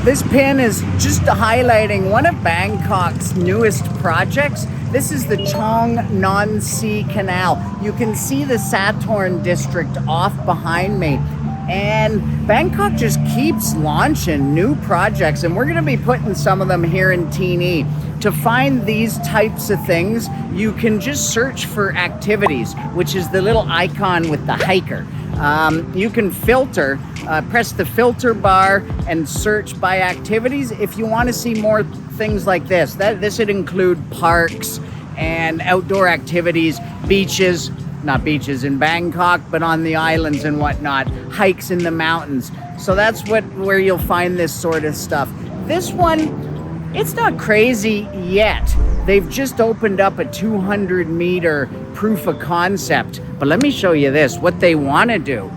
This pin is just highlighting one of Bangkok's newest projects. This is the Chong Nonsi Canal. You can see the Satorn district off behind me. And Bangkok just keeps launching new projects, and we're going to be putting some of them here in Teenee. To find these types of things, you can just search for activities, which is the little icon with the hiker. You can filter, press the filter bar and search by activities if you want to see more things like this. This would include parks and outdoor activities, beaches, not beaches in Bangkok, but on the islands and whatnot, hikes in the mountains. So that's where you'll find this sort of stuff. This one, it's not crazy yet. They've just opened up a 200-meter proof of concept. But let me show you this. What they want to do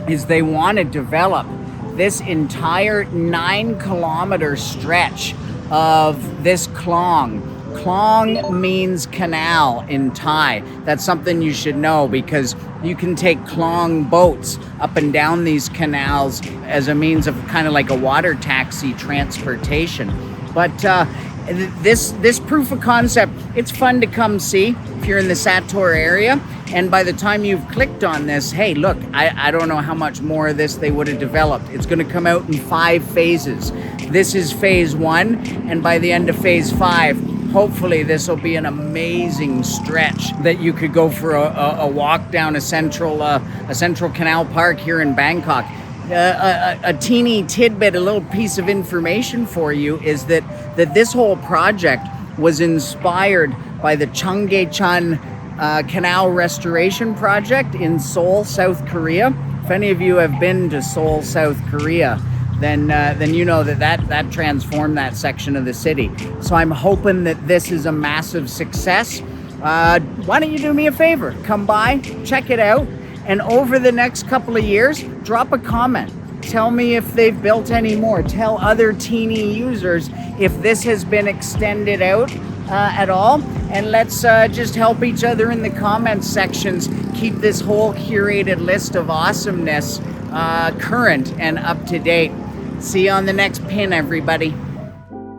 is they want to develop this entire 9-kilometer stretch of this klong. Klong means canal in Thai. That's something you should know, because you can take klong boats up and down these canals as a means of kind of like a water taxi transportation. But this proof of concept, it's fun to come see if you're in the Sator area. And by the time you've clicked on this, hey, look, I don't know how much more of this they would have developed. It's going to come out in 5 phases. This is phase 1, and by the end of phase 5, hopefully this will be an amazing stretch that you could go for a walk down a central canal park here in Bangkok. A teeny tidbit, a little piece of information for you is that this whole project was inspired by the Cheonggyecheon Canal Restoration Project in Seoul, South Korea. If any of you have been to Seoul, South Korea, then you know that transformed that section of the city. So I'm hoping that this is a massive success. Why don't you do me a favor? Come by, check it out, and over the next couple of years, drop a comment. Tell me if they've built any more. Tell other Teenee users if this has been extended out at all. And let's just help each other in the comments sections keep this whole curated list of awesomeness current and up to date. See you on the next pin, everybody.